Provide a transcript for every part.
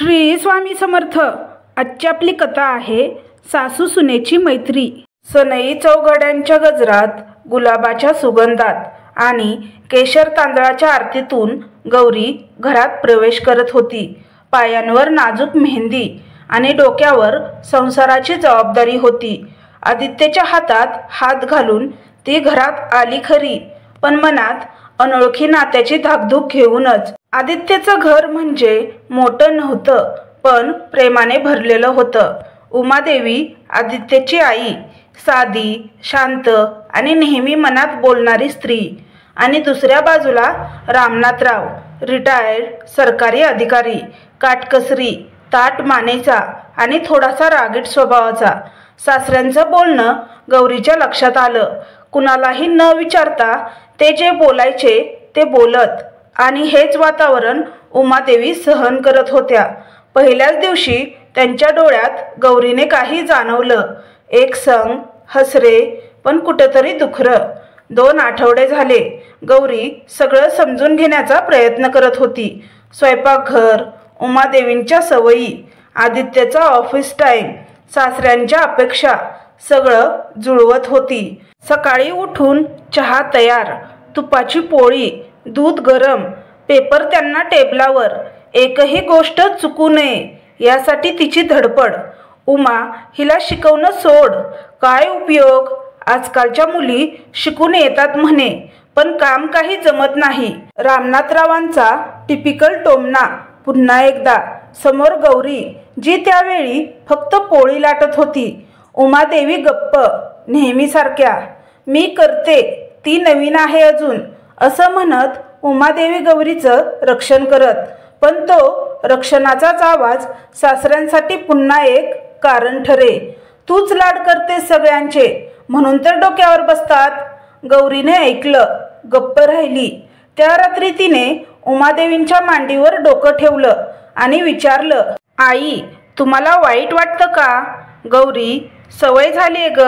श्री स्वामी समर्थ। आजची आपली कथा आहे सासू सुनेची मैत्री। सनई चौघड्यांच्या गजरात, गुलाबाच्या सुगंधात आणि केशर तांदळाच्या आरतीतून गौरी घरात प्रवेश करत होती। पायांवर नाजूक मेहंदी आणि डोक्यावर संसाराची जबाबदारी होती। आदित्यच्या हातात हात घालून ती घरात आली खरी, पण मनात अनोळखी नात्याची धाकधूक घेऊनच। आदित्यचं घर म्हणजे मोठं नव्हतं, पण प्रेमाने भरलेलं होतं। उमादेवी आदित्यची आई, साधी, शांत आणि नेहमी मनात बोलणारी स्त्री। आणि दुसऱ्या बाजूला रामनाथराव, रिटायर्ड सरकारी अधिकारी, काटकसरी, ताठ मानेचा आणि थोडासा रागीट स्वभावाचा। सासऱ्यांचं बोलणं गौरीच्या लक्षात आलं। कुणालाही न विचारता ते जे बोलायचे ते बोलत, आणि हेच वातावरण उमादेवी सहन करत होत्या। पहिल्याच दिवशी त्यांच्या डोळ्यात गौरीने काही जाणवलं, एक संग, हसरे, पण कुठंतरी दुखरं। 2 आठवडे झाले गौरी सगळं समजून घेण्याचा प्रयत्न करत होती। स्वयंपाकघर, उमादेवींच्या सवयी, आदित्यचा ऑफिस टाईम, सासऱ्यांच्या अपेक्षा, सगळं जुळवत होती। सकाळी उठून चहा तयार, तुपाची पोळी, दूध गरम, पेपर त्यांना टेबलावर, एकही गोष्ट चुकू नये यासाठी तिची धडपड। उमा हिला शिकवणं सोड, काय उपयोग, आजकालच्या मुली शिकून येतात म्हणे, पण काम काही जमत नाही। रामनाथरावांचा टिपिकल टोमणा पुन्हा एकदा। समोर गौरी, जी त्यावेळी फक्त पोळी लाटत होती। उमादेवी गप्प, नेहमीसारख्या, मी करते, ती नवीन आहे अजून, असं म्हणत उमादेवी गौरीचं रक्षण करत। पण तो रक्षणाचाच आवाज सासऱ्यांसाठी पुन्हा एक कारण ठरे। तूच लाड करते सगळ्यांचे, म्हणून तर डोक्यावर बसतात। गौरीने ऐकलं, गप्प राहिली। त्या रात्री तिने उमादेवींच्या मांडीवर डोकं ठेवलं आणि विचारलं, आई, तुम्हाला वाईट वाटतं का? गौरी, सवय झाली ग,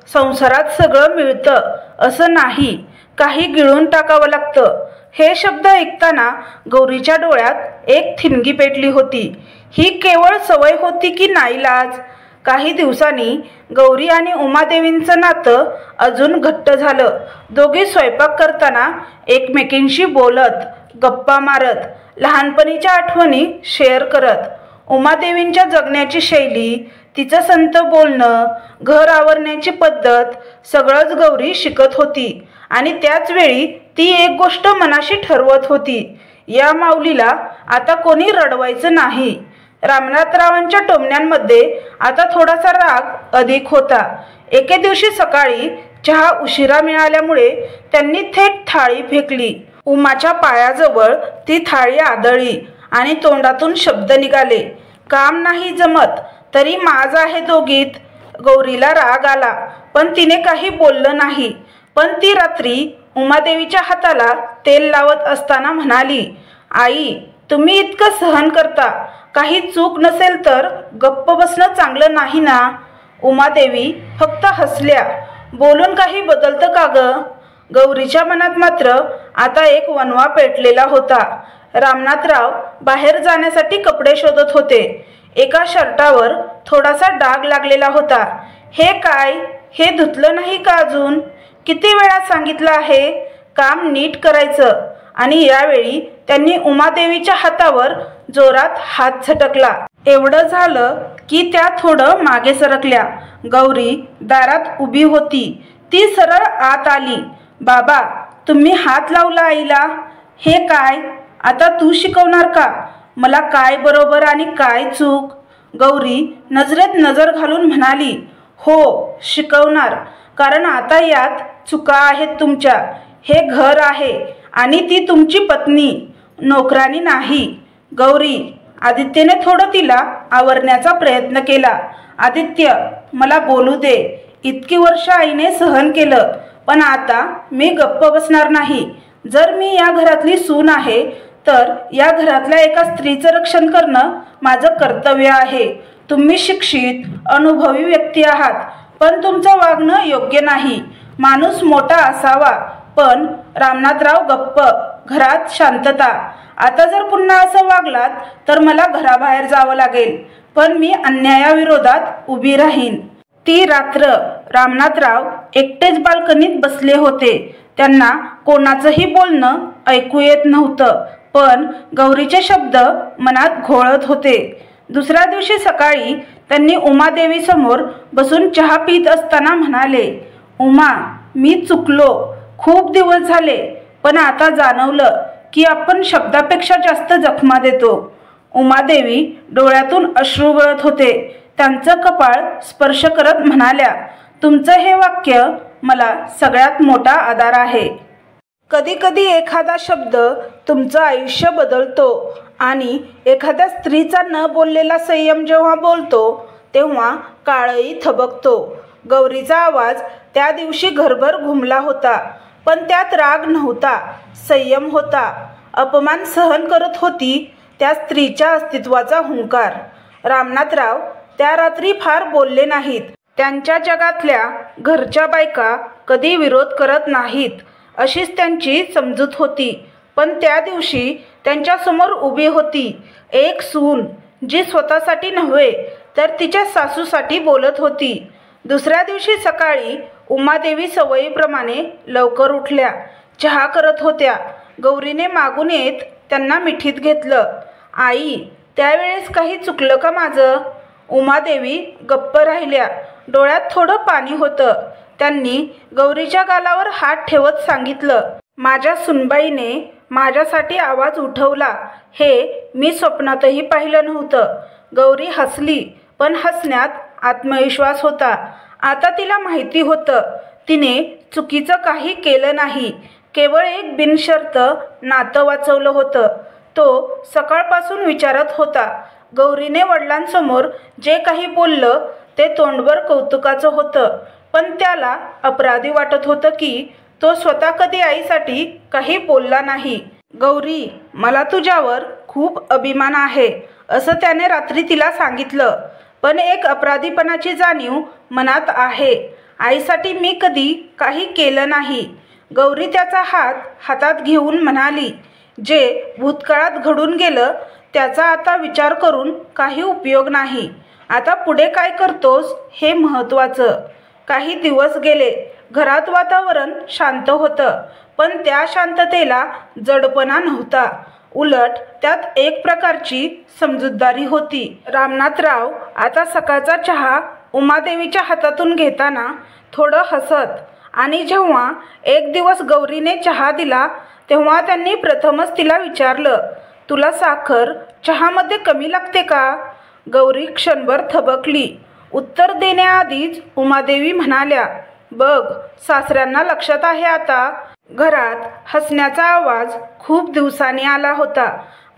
संसारात सगळं मिळतं असं नाही, काही गिळून टाकावं लागतं। हे शब्द ऐकताना गौरीच्या डोळ्यात एक ठिणगी पेटली होती। ही केवळ सवय होती की नाईलाज? काही दिवसांनी गौरी आणि उमादेवींचं नातं अजून घट्ट झालं। दोघी स्वयंपाक करताना एकमेकींशी बोलत, गप्पा मारत, लहानपणीच्या आठवणी शेअर करत। उमादेवींच्या जगण्याची शैली, तिचं संत बोलणं, घर आवरण्याची पद्धत, सगळंच गौरी शिकत होती। आणि त्याच वेळी ती एक गोष्ट मनाशी ठरवत होती, या माऊलीला आता कोणी रडवायचं नाही। रामनाथरावांच्या टोमण्यांमध्ये आता थोडासा राग अधिक होता। एके दिवशी सकाळी चहा उशिरा मिळाल्यामुळे त्यांनी थेट थाळी फेकली। उमाच्या पायाजवळ ती थाळी आदळली आणि तोंडातून शब्द निघाले, काम नाही जमत तरी माज आहे दोघीत। गौरीला राग आला, पण तिने काही बोललं नाही। पण ती रात्री उमादेवीच्या हाताला तेल लावत असताना म्हणाली, आई, तुम्ही इतकं सहन करता, काही चूक नसेल तर गप्प बसणं चांगलं नाही ना? उमादेवी फक्त हसल्या, बोलून काही बदलतं का ग? गौरीच्या मनात मात्र आता एक वणवा पेटलेला होता। रामनाथराव बाहेर जाण्यासाठी कपडे शोधत होते। एका शर्टावर थोडासा डाग लागलेला होता। हे काय, हे धुतलं नाही का अजून? किती वेळा सांगितलं आहे काम नीट करायचं? आणि यावेळी त्यांनी उमादेवीच्या हातावर जोरात हात झटकला। एवढं झालं की त्या थोडं मागे सरकल्या। गौरी दारात उभी होती, ती सरळ आत आली। बाबा, तुम्ही हात लावला आईला, हे काय? आता तू शिकवणार का मला काय बरोबर आणि काय चूक? गौरी नजरेत नजर घालून म्हणाली, हो शिकवणार, कारण आता यात चुका आहेत तुमच्या। हे घर आहे आणि ती तुमची पत्नी, नोकरानी नाही। गौरी, आदित्यने थोडं तिला आवरण्याचा प्रयत्न केला। आदित्य, मला बोलू दे, इतकी वर्ष आईने सहन केलं, पण आता मी गप्प बसणार नाही। जर मी या घरातली सून आहे तर या घरातल्या एका स्त्रीचं रक्षण करणं माझं कर्तव्य आहे। तुम्ही शिक्षित, अनुभवी व्यक्ती आहात, पण तुमचं वागणं योग्य नाही। माणूस मोठा असावा, पण रामनाथराव गप्प, घरात शांतता. आता जर पुन्हा असं वागलात तर मला घराबाहेर जावं लागेल, पण मी अन्यायाविरोधात उभी राहीन. ती रात्र रामनाथराव एकटेच बाल्कनीत बसले होते. त्यांना कोणाचंही बोलणं ऐकू येत नव्हतं, पण गौरीचे शब्द मनात घोळत होते. दुसऱ्या दिवशी सकाळी त्यांनी उमादेवीसमोर बसून चहा पीत असताना म्हणाले, उमा, मी चुकलो. खूप दिवस झाले, पण आता जाणवलं की आपण शब्दापेक्षा जास्त जखमा देतो. उमादेवी डोळ्यातून अश्रू गळत होते. त्यांचं कपाळ स्पर्श करत म्हणाल्या, तुमचं हे वाक्य मला सगळ्यात मोठा आधार आहे. कधी कधी एखादा शब्द तुमचं आयुष्य बदलतो आणि एखाद्या स्त्रीचा न बोललेला संयम जेव्हा बोलतो तेव्हा काळही थबकतो. गौरीचा आवाज त्या दिवशी घरभर घुमला होता, पण त्यात राग नव्हता, संयम होता. अपमान सहन करत होती त्या स्त्रीच्या अस्तित्वाचा हुंकार. रामनाथराव त्या रात्री फार बोलले नाहीत. त्यांच्या जगातल्या घरच्या बायका कधी विरोध करत नाहीत अशीच त्यांची समजूत होती. पण त्या दिवशी त्यांच्यासमोर उभी होती एक सून, जी स्वतःसाठी नव्हे तर तिच्या सासूसाठी बोलत होती. दुसऱ्या दिवशी सकाळी उमादेवी सवयीप्रमाणे लवकर उठल्या, चहा करत होत्या. गौरीने मागून येत त्यांना मिठीत घेतलं. आई, त्यावेळेस काही चुकलं का माझं? उमादेवी गप्प राहिल्या. डोळ्यात थोडं पाणी होतं. त्यांनी गौरीच्या गालावर हात ठेवत सांगितलं, माझ्या सुनबाईने माझ्यासाठी आवाज उठवला हे मी स्वप्नातही पाहिलं नव्हतं. गौरी हसली, पण हसण्यात आत्मविश्वास होता. आता तिला माहिती होतं तिने चुकीचं काही केलं नाही, केवळ एक बिनशर्त नातं वाचवलं होतं. तो सकाळपासून विचारत होता. गौरीने वडिलांसमोर जे काही बोललं ते तोंडभर कौतुकाचं होतं, पण त्याला अपराधी वाटत होतं की तो स्वतः कधी आईसाठी काही बोलला नाही. गौरी, मला तुझ्यावर खूप अभिमान आहे असं त्याने रात्री तिला सांगितलं, पण एक अपराधीपणाची जाणीव मनात आहे. आईसाठी मी कधी काही केलं नाही. गौरी त्याचा हात हातात घेऊन म्हणाली, जे भूतकाळात घडून गेलं त्याचा आता विचार करून काही उपयोग नाही. आता पुढे काय करतोस हे महत्त्वाचं. काही दिवस गेले. घरात वातावरण शांत होतं, पण त्या शांततेला जडपणा नव्हता. उलट त्यात एक प्रकारची समजूतदारी होती. रामनाथराव आता सकाळचा चहा उमादेवीच्या हातातून घेताना थोडं हसत, आणि जेव्हा एक दिवस गौरीने चहा दिला तेव्हा त्यांनी प्रथमच तिला विचारलं, तुला साखर चहामध्ये कमी लागते का? गौरी क्षणभर थबकली. उत्तर देण्याआधीच उमादेवी म्हणाल्या, बघ, सासऱ्यांना लक्षात आहे आता. घरात हसण्याचा आवाज खूप दिवसांनी आला होता.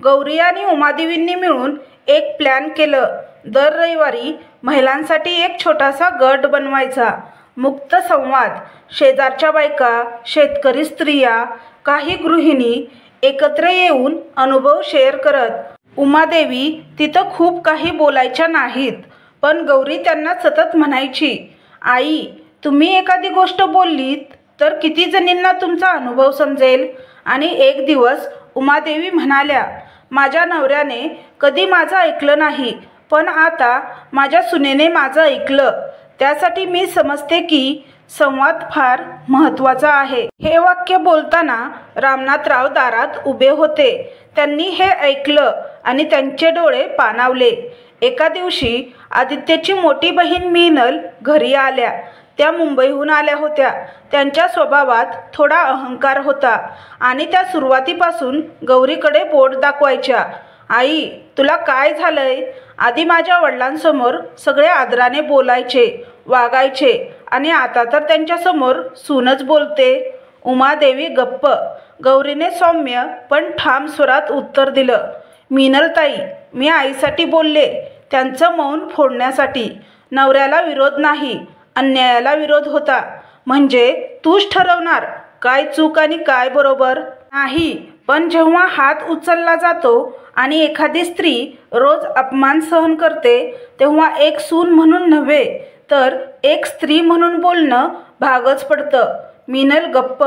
गौरी आणि उमादेवींनी मिळून एक प्लॅन केलं. दर रविवारी महिलांसाठी एक छोटासा गट बनवायचा. मुक्त संवाद. शेजारच्या बायका, शेतकरी स्त्रिया, काही गृहिणी एकत्र येऊन अनुभव शेअर करत. उमादेवी तिथं खूप काही बोलायच्या नाहीत, पण गौरी त्यांना सतत म्हणायची, आई, तुम्ही एखादी गोष्ट बोललीत तर किती जणींना तुमचा अनुभव समजेल. आणि एक दिवस उमादेवी म्हणाल्या, माझ्या नवऱ्याने कधी माझं ऐकलं नाही, पण आता माझ्या सुनेने माझं ऐकलं. त्यासाठी मी समजते की संवाद फार महत्त्वाचा आहे. हे वाक्य बोलताना रामनाथराव दारात उभे होते. त्यांनी हे ऐकलं आणि त्यांचे डोळे पाणावले. एका दिवशी आदित्यची मोठी बहीण मीनल घरी आल्या. त्या मुंबईहून आल्या होत्या. त्यांच्या स्वभावात थोडा अहंकार होता आणि त्या सुरुवातीपासून गौरीकडे बोट दाखवायच्या. आई, तुला काय झालंय? आधी माझ्या वडिलांसमोर सगळे आदराने बोलायचे, वागायचे, आणि आता तर त्यांच्यासमोर सूनच बोलते. उमादेवी गप्प. गौरीने सौम्य पण ठाम स्वरात उत्तर दिलं, मीनलताई, मी आईसाठी बोलले, त्यांचं मौन फोडण्यासाठी. नवऱ्याला विरोध नाही, अन्यायाला विरोध होता. म्हणजे तूच ठरवणार काय चूक आणि काय बरोबर? नाही, पण जेव्हा हात उचलला जातो आणि एखादी स्त्री रोज अपमान सहन करते तेव्हा एक सून म्हणून नव्हे तर एक स्त्री म्हणून बोलणं भागच पडतं. मिनल गप्प.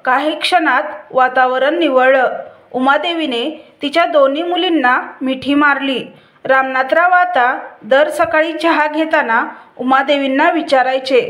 काही क्षणात वातावरण निवळलं. उमादेवीने तिच्या दोन्ही मुलींना मिठी मारली. रामनाथराव आता दर सकाळी चहा घेताना उमादेवींना विचारायचे,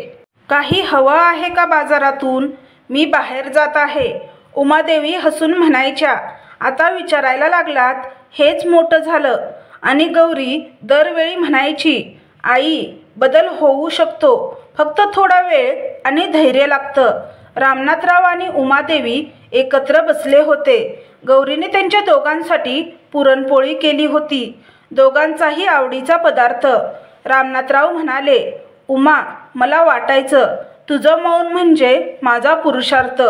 काही हवं आहे का बाजारातून? मी बाहेर जात आहे. उमादेवी हसून म्हणायच्या, आता विचारायला लागलात, हेच मोठं झालं. आणि गौरी दरवेळी म्हणायची, आई, बदल होऊ शकतो, फक्त थोडा वेळ आणि धैर्य लागतं. रामनाथराव आणि उमादेवी एकत्र बसले होते. गौरीने त्यांच्या दोघांसाठी पुरणपोळी केली होती, दोघांचाही आवडीचा पदार्थ. रामनाथराव म्हणाले, उमा, मला वाटायचं तुझं मौन म्हणजे माझा पुरुषार्थ,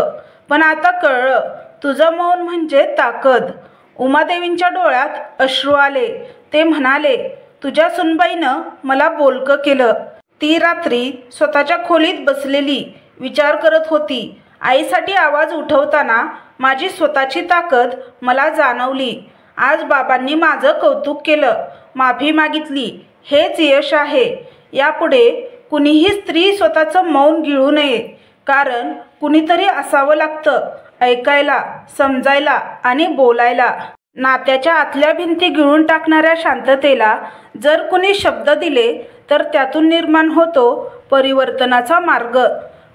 पण आता कळलं, तुझं मौन म्हणजे ताकद. उमादेवींच्या डोळ्यात अश्रू आले. ते म्हणाले, तुझ्या सुनबाईनं मला बोलकं केलं. ती रात्री स्वतःच्या खोलीत बसलेली विचार करत होती. आईसाठी आवाज उठवताना माझी स्वतःची ताकद मला जाणवली. आज बाबांनी माझं कौतुक केलं, माफी मागितली, हेच यश आहे. यापुढे कुणीही स्त्री स्वतःचं मौन गिळू नये, कारण कुणीतरी असावं लागतं ऐकायला, समजायला आणि बोलायला. नात्याच्या आतल्या भिंती गिळून टाकणाऱ्या शांततेला जर कुणी शब्द दिले तर त्यातून निर्माण होतो परिवर्तनाचा मार्ग.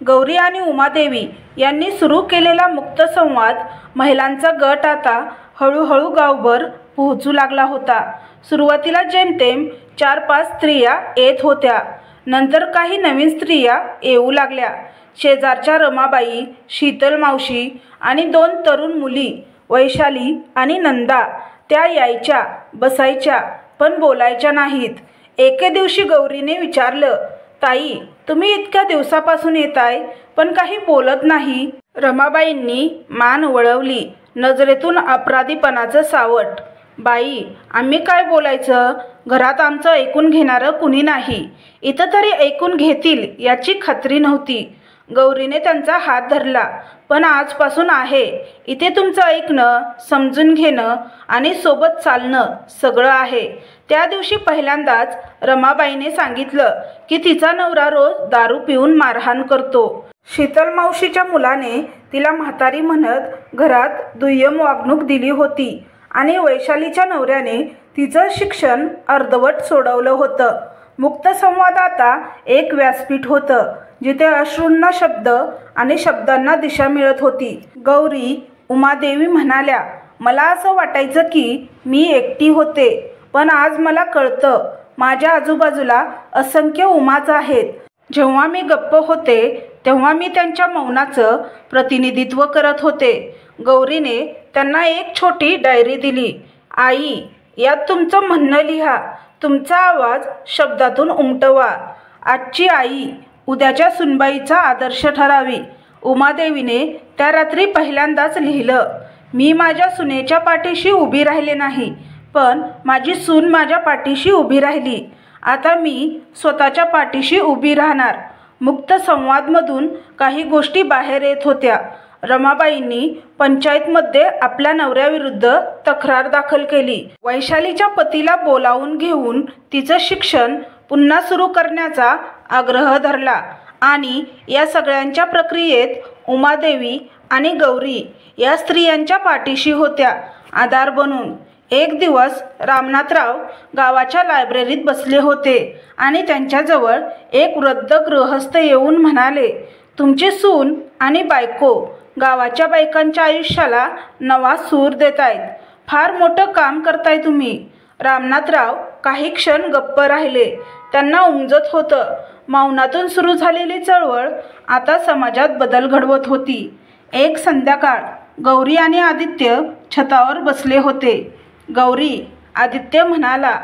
गौरी आणि उमादेवी यांनी सुरू केलेला मुक्त संवाद महिलांचा गट आता हळूहळू गावभर पोहोचू लागला होता. सुरुवातीला जेमतेम 4-5 स्त्रिया येत होत्या. नंतर काही नवीन स्त्रिया येऊ लागल्या. शेजारच्या रमाबाई, शीतल मावशी आणि 2 तरुण मुली, वैशाली आणि नंदा, त्या यायच्या, बसायच्या, पण बोलायच्या नाहीत. एके दिवशी गौरीने विचारलं, ताई, तुम्ही इतक्या दिवसापासून येताय पण काही बोलत नाही. रमाबाईंनी मान वळवली, नजरेतून अपराधीपणाचं सावट. बाई, आम्ही काय बोलायचं? घरात आमचं ऐकून घेणारं कुणी नाही. इथं तरी ऐकून घेतील याची खात्री नव्हती. गौरीने त्यांचा हात धरला, पण आजपासून आहे. इथे तुमचं ऐकणं, समजून घेणं आणि सोबत चालणं सगळं आहे. त्या दिवशी पहिल्यांदाच रमाबाईने सांगितलं की तिचा नवरा रोज दारू पिऊन मारहाण करतो. शीतल मावशीच्या मुलाने तिला म्हातारी म्हणत घरात दुय्यम वागणूक दिली होती आणि वैशालीच्या नवऱ्याने तिचं शिक्षण अर्धवट सोडवलं होतं. मुक्त संवाद आता एक व्यासपीठ होतं, जिथे अश्रूंना शब्द आणि शब्दांना दिशा मिळत होती. गौरी, उमादेवी म्हणाल्या, मला असं वाटायचं की मी एकटी होते, पण आज मला कळतं, माझ्या आजूबाजूला असंख्य उमाच आहेत. जेव्हा मी गप्प होते तेव्हा मी त्यांच्या मौनाचं प्रतिनिधित्व करत होते. गौरीने त्यांना एक छोटी डायरी दिली. आई, यात तुमचं म्हणणं लिहा, तुमचा आवाज शब्दातून उमटवा. आजची आई उद्याच्या सुनबाईचा आदर्श ठरावी. उमादेवीने त्या रात्री पहिल्यांदाच लिहिलं, मी माझ्या सुनेच्या पाठीशी उभी राहिले नाही, पण माझी सून माझ्या पाठीशी उभी राहिली. आता मी स्वतःच्या पाठीशी उभी राहणार. मुक्त संवादमधून काही गोष्टी बाहेर येत होत्या. रमाबाईंनी पंचायतमध्ये आपल्या नवऱ्याविरुद्ध तक्रार दाखल केली. वैशालीच्या पतीला बोलावून घेऊन तिचं शिक्षण पुन्हा सुरू करण्याचा आग्रह धरला. आणि या सगळ्यांच्या प्रक्रियेत उमादेवी आणि गौरी या स्त्रियांच्या पाठीशी होत्या, आधार बनून. एक दिवस रामनाथराव गावाच्या लायब्ररीत बसले होते आणि त्यांच्याजवळ एक वृद्ध गृहस्थ येऊन म्हणाले, तुमची सून आणि बायको गावाच्या बायकांच्या आयुष्याला नवा सूर देत आहेत. फार मोठं काम करताय तुम्ही. रामनाथराव काही क्षण गप्प राहिले. त्यांना उमजत होतं, मौनातून सुरू झालेली चळवळ आता समाजात बदल घडवत होती. एक संध्याकाळ गौरी आणि आदित्य छतावर बसले होते. गौरी, आदित्य म्हणाला,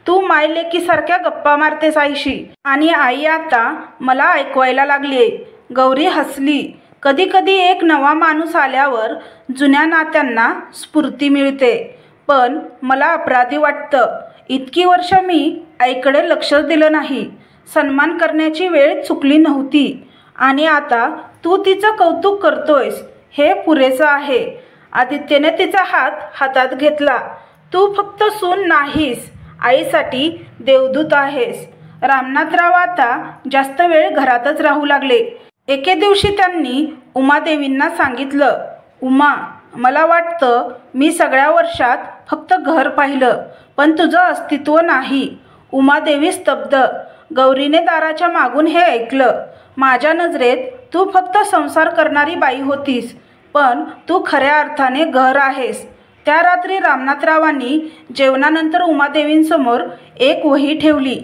तू मायलेकीसारख्या गप्पा मारतेस आईशी, आणि आई आता मला ऐकवायला लागलीये. गौरी हसली. कधी कधी एक नवा माणूस आल्यावर जुन्या नात्यांना स्फूर्ती मिळते, पण मला अपराधी वाटतं. इतकी वर्ष मी आईकडे लक्ष दिलं नाही, सन्मान करण्याची वेळ चुकली नव्हती, आणि आता तू तिचं कौतुक करतोयस, हे पुरेसं आहे. आदित्यने तिचा हात हातात घेतला. तू फक्त सून नाहीस, आईसाठी देवदूत आहेस. रामनाथराव आता जास्त वेळ घरातच राहू लागले. एके दिवशी त्यांनी उमादेवींना सांगितलं, उमा, मला वाटतं मी सगळ्या वर्षात फक्त घर पाहिलं, पण तुझं अस्तित्व नाही. उमादेवी स्तब्ध. गौरीने दाराच्या मागून हे ऐकलं. माझ्या नजरेत तू फक्त संसार करणारी बाई होतीस, पण तू खऱ्या अर्थाने घर आहेस. त्या रात्री रामनाथरावांनी जेवणानंतर उमादेवींसमोर एक वही ठेवली.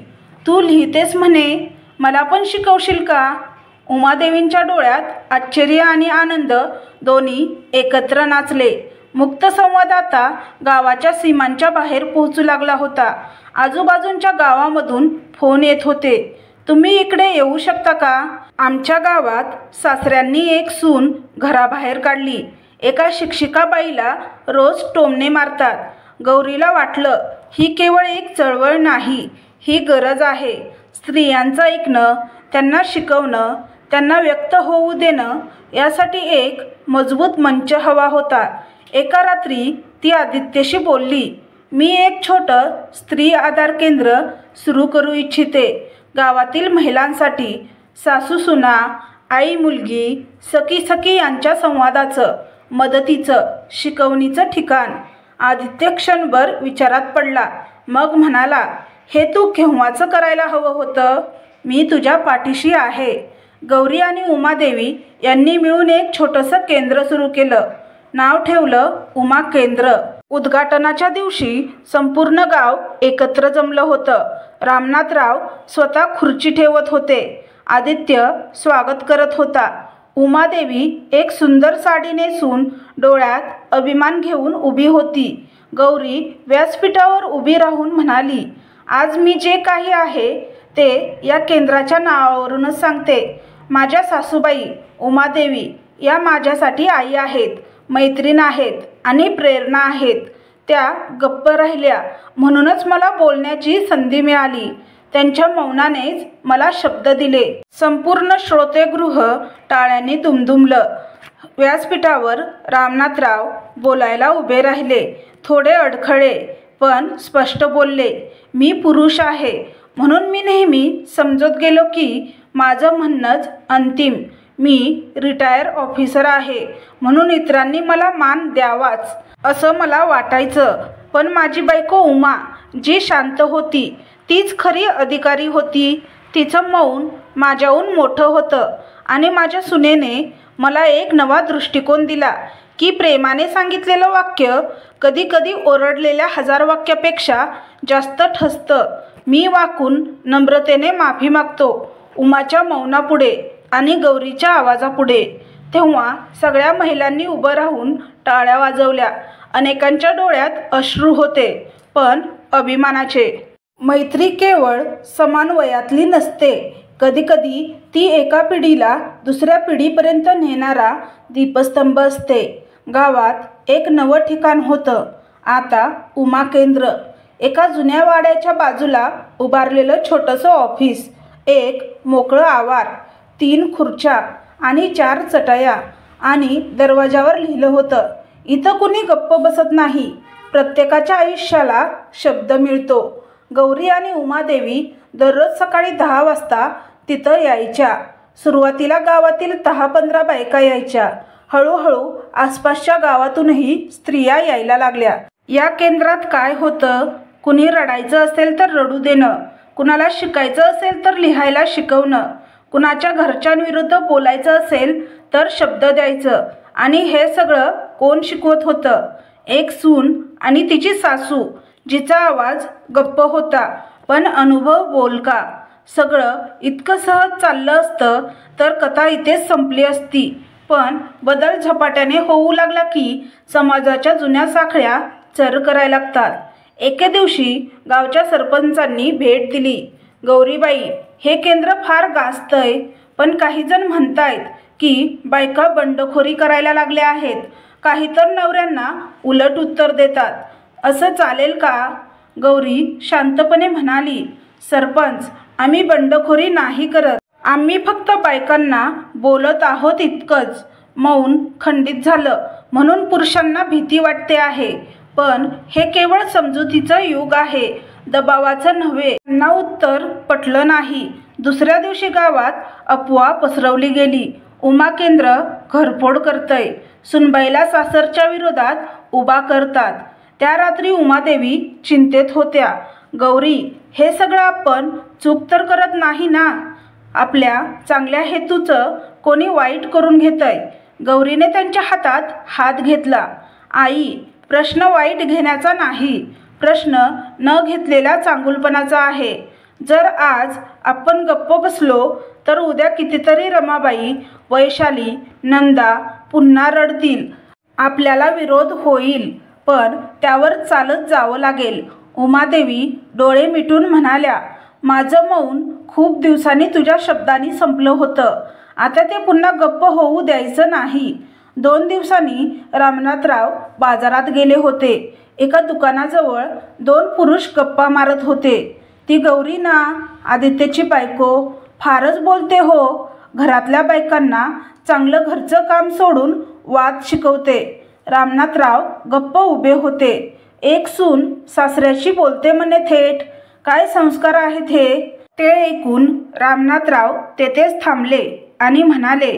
तू लिहितेस म्हणे, मला पण शिकवशील का? उमादेवींच्या डोळ्यात आश्चर्य आणि आनंद दोन्ही एकत्र नाचले. मुक्त संवाद आता गावाच्या सीमांच्या बाहेर पोहोचू लागला होता. आजूबाजूच्या गावामधून फोन येत होते. तुम्ही इकडे येऊ शकता का? आमच्या गावात सासऱ्यांनी एक सून घराबाहेर काढली. एका शिक्षिकाबाईला रोज टोमणे मारतात. गौरीला वाटलं, ही केवळ एक चळवळ नाही, ही गरज आहे. स्त्रियांचं ऐकणं, त्यांना शिकवणं, त्यांना व्यक्त होऊ देणं, यासाठी एक मजबूत मंच हवा होता. एका रात्री ती आदित्यशी बोलली, मी एक छोटं स्त्री आधार केंद्र सुरू करू इच्छिते. गावातील महिलांसाठी सासू सुना, आई मुलगी, सखी सखी यांच्या संवादाचं, मदतीचं, शिकवणीचं ठिकाण. आदित्य क्षणभर विचारात पडला. मग म्हणाला, हे तू केव्हाचं करायला हवं होतं. मी तुझ्या पाठीशी आहे. गौरी आणि उमादेवी यांनी मिळून एक छोटंसं केंद्र सुरू केलं. नाव ठेवलं उमा केंद्र. उद्घाटनाच्या दिवशी संपूर्ण गाव एकत्र जमलं होतं. रामनाथराव स्वतः खुर्ची ठेवत होते. आदित्य स्वागत करत होता. उमादेवी एक सुंदर साडी नेसून डोळ्यात अभिमान घेऊन उभी होती. गौरी व्यासपीठावर उभी राहून म्हणाली, आज मी जे काही आहे ते या केंद्राच्या नावावरूनच सांगते. माझ्या सासूबाई उमादेवी या माझ्यासाठी आई आहेत, मैत्रीण आहेत आणि प्रेरणा आहेत. त्या गप्प राहिल्या म्हणूनच मला बोलण्याची संधी मिळाली. त्यांच्या मौनानेच मला शब्द दिले. संपूर्ण श्रोतेगृह टाळ्यांनी दुमदुमलं. व्यासपीठावर रामनाथराव बोलायला उभे राहिले. थोडे अडखळे पण स्पष्ट बोलले. मी पुरुष आहे म्हणून मी नेहमी समजत गेलो की माझं म्हणणंच अंतिम. मी रिटायर ऑफिसर आहे म्हणून इतरांनी मला मान द्यावाच असं मला वाटायचं. पण माझी बायको उमा जी शांत होती तीच खरी अधिकारी होती. तिचं मौन माझ्याहून मोठं होतं आणि माझ्या सुनेने मला एक नवा दृष्टिकोन दिला की प्रेमाने सांगितलेलं वाक्य कधी कधी ओरडलेल्या 1000 वाक्यापेक्षा जास्त ठसतं. मी वाकून नम्रतेने माफी मागतो उमाच्या मौनापुढे आणि गौरीच्या आवाजापुढे. तेव्हा सगळ्या महिलांनी उभं राहून टाळ्या वाजवल्या. अनेकांच्या डोळ्यात अश्रू होते, पण अभिमानाचे. मैत्री केवळ समान वयातली नसते. कधीकधी ती एका पिढीला दुसऱ्या पिढीपर्यंत नेणारा दीपस्तंभ असते. गावात एक नवं ठिकाण होतं. आता उमा केंद्र. एका जुन्या वाड्याच्या बाजूला उभारलेलं छोटंसं ऑफिस. एक मोकळं आवार, 3 खुर्च्या आणि 4 चटया आणि दरवाजावर लिहिलं होतं, इथं कुणी गप्प बसत नाही, प्रत्येकाच्या आयुष्याला शब्द मिळतो. गौरी आणि उमादेवी दररोज सकाळी 10 वाजता तिथं यायच्या. सुरुवातीला गावातील 10-15 बायका यायच्या. हळूहळू आसपासच्या गावातूनही स्त्रिया यायला लागल्या. या केंद्रात काय होतं, कुणी रडायचं असेल तर रडू देणं, कुणाला शिकायचं असेल तर लिहायला शिकवणं, कुणाच्या घरच्यांविरुद्ध बोलायचं असेल तर शब्द द्यायचं. आणि हे सगळं कोण शिकवत होतं? एक सून आणि तिची सासू, जिचा आवाज गप्प होता पण अनुभव बोलका. सगळं इतकं सहज चाललं असतं तर कथा इथेच संपली असती. पण बदल झपाट्याने होऊ लागला की समाजाच्या जुन्या साखळ्या चर करायला लागतात. एके दिवशी गावच्या सरपंचांनी भेट दिली. गौरीबाई, हे केंद्र फार गाजतंय, पण काही जण म्हणतायत की बायका बंडखोरी करायला लागल्या आहेत. काही तर नवऱ्यांना उलट उत्तर देतात. असं चालेल का? गौरी शांतपणे म्हणाली, सरपंच, आम्ही बंडखोरी नाही करत. आम्ही फक्त बायकांना बोलत आहोत इतकंच. मौन खंडित झालं म्हणून पुरुषांना भीती वाटते आहे. पण हे केवळ समजुतीचं युग आहे, दबावाचं नव्हे. त्यांना उत्तर पटलं नाही. दुसऱ्या दिवशी गावात अफवा पसरवली गेली. उमाकेंद्र घरफोड करतय. सुनबाईला सासरच्या विरोधात उभा करतात. त्या रात्री उमादेवी चिंतेत होत्या. गौरी, हे सगळं आपण चूक तर करत नाही ना? आपल्या चांगल्या हेतूचं कोणी वाईट करून घेतंय. गौरीने त्यांच्या हातात हात घेतला. आई, प्रश्न वाईट घेण्याचा नाही, प्रश्न न घेतलेला चांगुलपणाचा आहे. जर आज आपण गप्प बसलो तर उद्या कितीतरी रमाबाई, वैशाली, नंदा पुन्हा रडतील. आपल्याला विरोध होईल, पण त्यावर चालत जावं लागेल. उमादेवी डोळे मिटून म्हणाल्या, माझं मौन खूप दिवसांनी तुझ्या शब्दांनी संपलं होतं. आता ते पुन्हा गप्प होऊ द्यायचं नाही. 2 दिवसांनी रामनाथराव बाजारात गेले होते. एका दुकानाजवळ 2 पुरुष गप्पा मारत होते. ती गौरी ना, आदित्यची बायको, फारच बोलते हो. घरातल्या बायकांना चांगलं घरचं काम सोडून वाद शिकवते. रामनाथराव गप्प उभे होते. एक सून सासऱ्याशी बोलते म्हणे थेट. काय संस्कार आहेत हे? ते ऐकून रामनाथराव तेथेच थांबले आणि म्हणाले,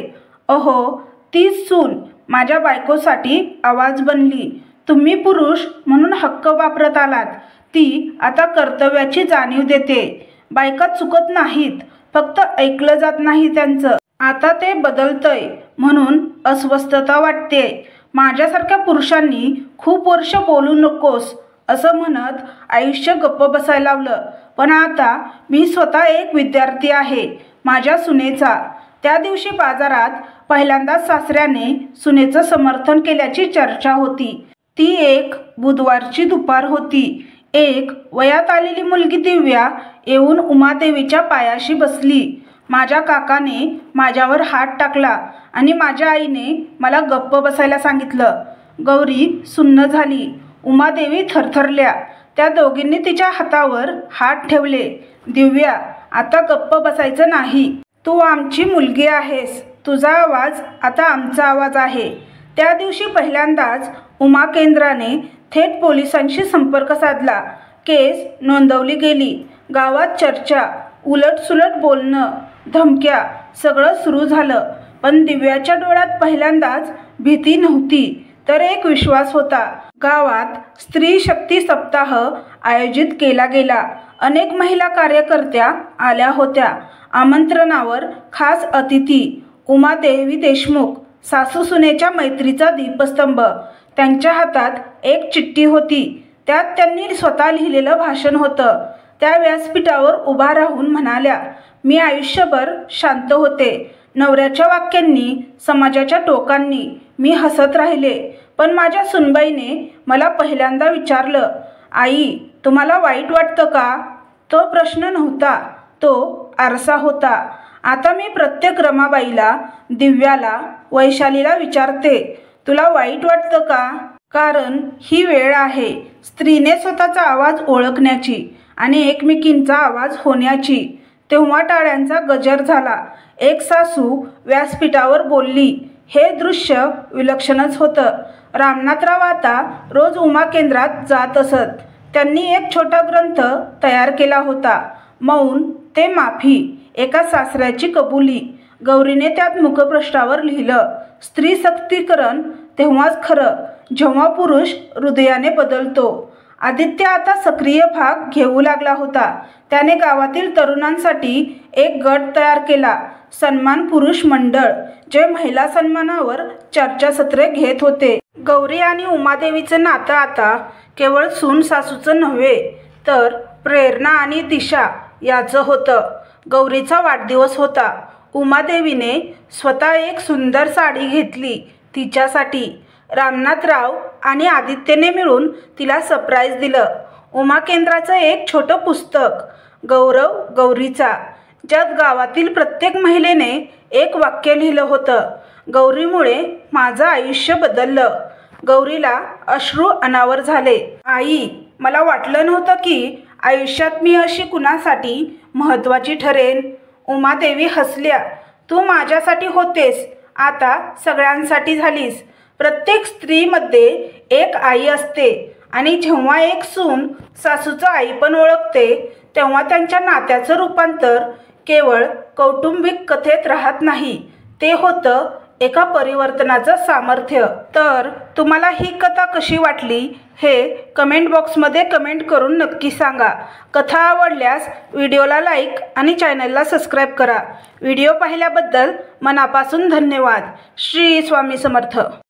अहो, तीच सून माझ्या बायकोसाठी आवाज बनली. तुम्ही पुरुष म्हणून हक्क वापरत आलात. ती आता कर्तव्याची जाणीव देते. बायका चुकत नाहीत, फक्त ऐकलं जात नाही त्यांचं. आता ते बदलतंय म्हणून अस्वस्थता वाटते. माझ्यासारख्या पुरुषांनी खूप वर्ष बोलू नकोस असं म्हणत आयुष्य गप्प बसायला लावलं. पण आता मी स्वतः एक विद्यार्थी आहे माझ्या सुनेचा. त्या दिवशी बाजारात पहिल्यांदाच सासऱ्याने सुनेचं समर्थन केल्याची चर्चा होती. ती एक बुधवारची दुपार होती. एक वयात आलेली मुलगी दिव्या येऊन उमादेवीच्या पायाशी बसली. माझ्या काकाने माझ्यावर हात टाकला आणि माझ्या आईने मला गप्प बसायला सांगितलं. गौरी सुन्न झाली. उमादेवी थरथरल्या. त्या दोघींनी तिच्या हातावर हात ठेवले. दिव्या, आता गप्प बसायचं नाही. तू आमची मुलगी आहेस. तुझा आवाज आता आमचा आवाज आहे. त्या दिवशी पहिल्यांदाच उमाकेंद्राने थेट पोलिसांशी संपर्क साधला. केस नोंदवली गेली. गावात चर्चा, उलटसुलट बोलणं, धमक्या, सगळं सुरू झालं. पण दिव्याच्या डोळ्यात पहिल्यांदाच भीती नव्हती, तर एक विश्वास होता. गावात स्त्री शक्ती सप्ताह आयोजित केला गेला. अनेक महिला कार्यकर्त्या आल्या होत्या. आमंत्रणावर खास अतिथी उमादेवी देशमुख, सासू सुनेच्या मैत्रीचा दीपस्तंभ. त्यांच्या हातात एक चिठ्ठी होती. त्यात त्यांनी स्वतः लिहिलेलं भाषण होतं. त्या व्यासपीठावर उभा राहून म्हणाल्या, मी आयुष्यभर शांत होते. नवऱ्याच्या वाक्यांनी, समाजाच्या टोकांनी मी हसत राहिले. पण माझ्या सुनबाईने मला पहिल्यांदा विचारलं, आई, तुम्हाला वाईट वाटतं का? तो प्रश्न नव्हता, तो आरसा होता. आता मी प्रत्येक रमाबाईला, दिव्याला, वैशालीला विचारते, तुला वाईट वाटतं का? कारण ही वेळ आहे स्त्रीने स्वतःचा आवाज ओळखण्याची आणि एकमेकींचा आवाज होण्याची. तेव्हा टाळ्यांचा गजर झाला. एक सासू व्यासपीठावर बोलली. हे दृश्य विलक्षणच होतं. रामनाथराव आता रोज उमाकेंद्रात जात असत. त्यांनी एक छोटा ग्रंथ तयार केला होता. मौन ते माफी, एका सासऱ्याची कबुली. गौरीने त्यात मुखपृष्ठावर लिहिलं, स्त्री सक्तीकरण तेव्हाच खरं जेव्हा पुरुष हृदयाने बदलतो. आदित्य आता सक्रिय भाग घेऊ लागला होता. त्याने गावातील तरुणांसाठी एक गट तयार केला, सन्मान पुरुष मंडळ, जे महिला सन्मानावर चर्चासत्रे घेत होते. गौरी आणि उमादेवीचं नातं आता केवळ सून सासूचं नव्हे, तर प्रेरणा आणि दिशा याचं होतं. गौरीचा वाढदिवस होता. उमादेवीने स्वतः एक सुंदर साडी घेतली तिच्यासाठी. रामनाथराव आणि आदित्यने मिळून तिला सरप्राईज दिलं. उमाकेंद्राचं एक छोटं पुस्तक, गौरव गौरीचा, ज्यात गावातील प्रत्येक महिलेने एक वाक्य लिहिलं होतं, गौरीमुळे माझं आयुष्य बदललं. गौरीला अश्रू अनावर झाले. आई, मला वाटलं नव्हतं की आयुष्यात मी अशी कुणासाठी महत्त्वाची ठरेन. उमादेवी हसल्या. तू माझ्यासाठी होतेस, आता सगळ्यांसाठी झालीस. प्रत्येक स्त्रीमध्ये एक आई असते आणि जेव्हा एक सून सासूचं आई पण ओळखते, तेव्हा त्यांच्या नात्याचं रूपांतर केवळ कौटुंबिक कथेत राहत नाही, ते होतं एका परिवर्तनाचं सामर्थ्य। तर तुम्हाला ही कथा कशी वाटली हे कमेंट बॉक्समध्ये कमेंट करून नक्की सांगा। कथा आवडल्यास व्हिडिओला लाईक आणि चॅनलला सबस्क्राईब करा। व्हिडिओ पाहिल्याबद्दल मनापासून धन्यवाद। श्री स्वामी समर्थ।